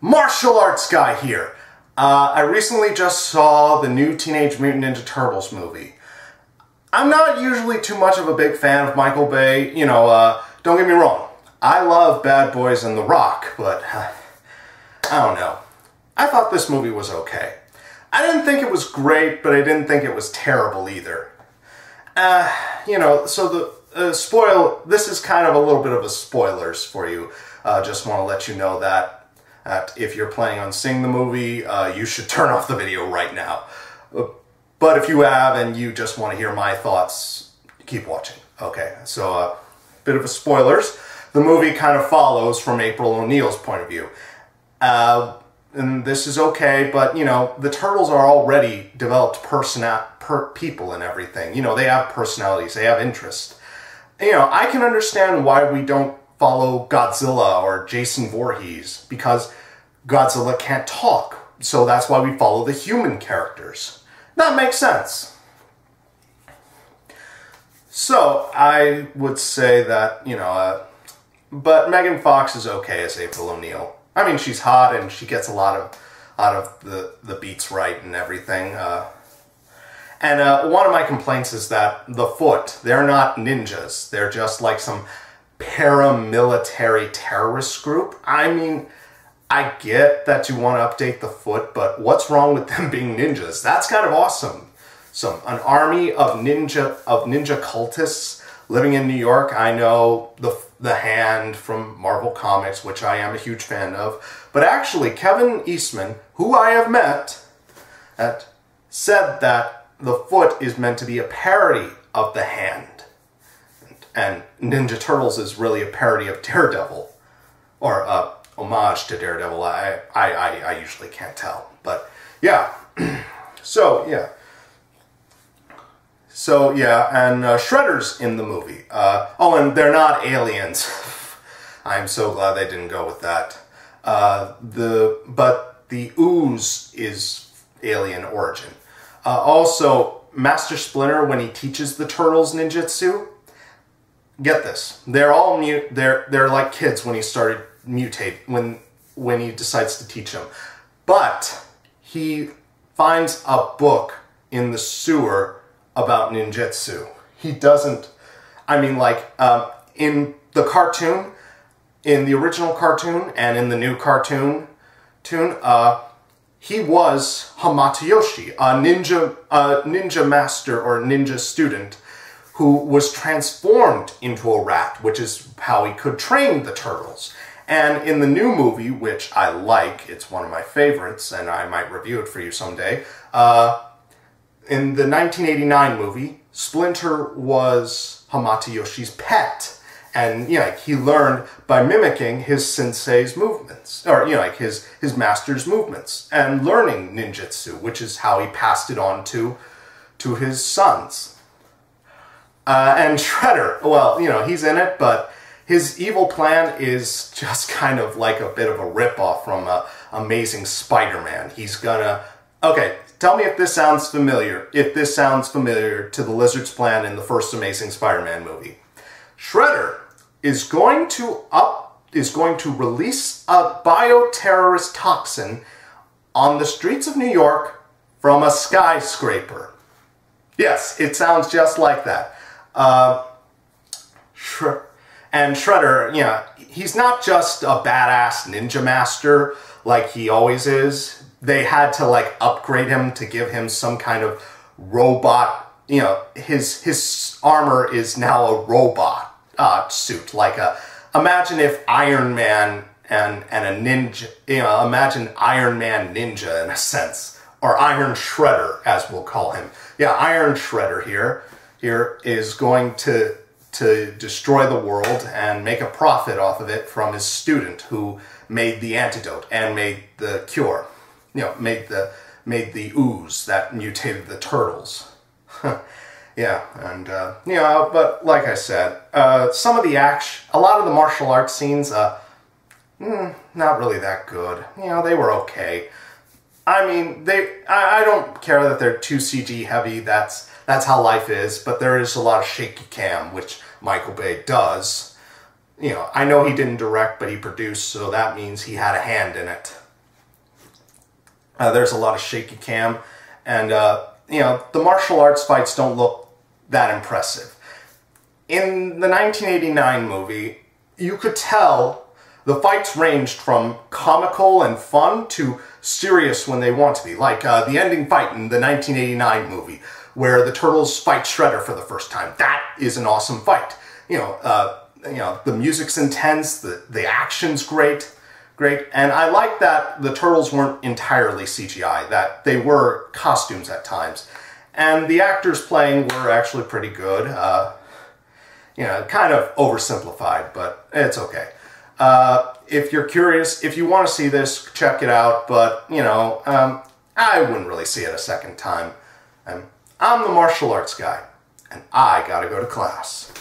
Martial arts guy here. I recently just saw the new Teenage Mutant Ninja Turtles movie. I'm not usually too much of a big fan of Michael Bay. Don't get me wrong. I love Bad Boys and The Rock, but I don't know. I thought this movie was okay. I didn't think it was great, but I didn't think it was terrible either. So this is kind of a little bit of a spoilers for you. Just want to let you know that if you're planning on seeing the movie, you should turn off the video right now. But if you have and you just want to hear my thoughts, keep watching. Okay, so a bit of a spoilers. The movie kind of follows from April O'Neil's point of view. And this is okay, but, the Turtles are already developed people and everything. They have personalities, they have interest. I can understand why we don't follow Godzilla or Jason Voorhees, because Godzilla can't talk. So that's why we follow the human characters. That makes sense. So I would say that, but Megan Fox is okay as April O'Neil. I mean, she's hot and she gets a lot of the beats right and everything. One of my complaints is that the Foot, they're not ninjas. They're just like some paramilitary terrorist group. I mean, I get that you want to update the Foot, but what's wrong with them being ninjas? That's kind of awesome. An army of ninja cultists living in New York. I know the Hand from Marvel Comics, which I am a huge fan of. But actually, Kevin Eastman, who I have met, said that the Foot is meant to be a parody of the Hand. And Ninja Turtles is really a parody of Daredevil. Or homage to Daredevil. I usually can't tell. But yeah. And Shredder's in the movie. And they're not aliens. I'm so glad they didn't go with that. But the Ooze is alien origin. Also, Master Splinter, when he teaches the Turtles ninjutsu, get this, they're all they're like kids when he started mutate, when he decides to teach them. But he finds a book in the sewer about ninjutsu. He doesn't, in the cartoon, in the original cartoon and in the new cartoon, he was Hamatoyoshi, a ninja master or ninja student who was transformed into a rat, which is how he could train the Turtles. And in the new movie, which I like, it's one of my favorites, and I might review it for you someday, in the 1989 movie, Splinter was Hamatayoshi's pet. And, he learned by mimicking his sensei's movements, or, his master's movements, and learning ninjutsu, which is how he passed it on to his sons. And Shredder, well, he's in it, but his evil plan is just kind of like a bit of a ripoff from Amazing Spider-Man. He's gonna... Okay, tell me if this sounds familiar. If this sounds familiar to the Lizard's plan in the first Amazing Spider-Man movie. Shredder is going to release a bioterrorist toxin on the streets of New York from a skyscraper. Yes, it sounds just like that. And Shredder, he's not just a badass ninja master like he always is. They had to upgrade him to give him some kind of robot. His armor is now a robot suit. Imagine if Iron Man and a ninja, imagine Iron Man Ninja in a sense, or Iron Shredder as we'll call him. Yeah, Iron Shredder here is going to destroy the world and make a profit off of it from his student who made the antidote and made the cure. Made the ooze that mutated the Turtles. Yeah, and, but like I said, some of the a lot of the martial arts scenes, not really that good. They were okay. I mean, I don't care that they're too CG heavy, that's how life is, but there is a lot of shaky cam, which Michael Bay does. I know he didn't direct, but he produced, so that means he had a hand in it. There's a lot of shaky cam, and you know, the martial arts fights don't look that impressive. In the 1989 movie, you could tell the fights ranged from comical and fun to serious when they want to be. Like the ending fight in the 1989 movie, where the Turtles fight Shredder for the first time. That is an awesome fight. You know, the music's intense, the action's great, and I like that the Turtles weren't entirely CGI, that they were costumes at times. And the actors playing were actually pretty good. You know, kind of oversimplified, but it's okay. If you're curious, if you want to see this, check it out, but, you know, I wouldn't really see it a second time. I'm the martial arts guy, and I gotta go to class.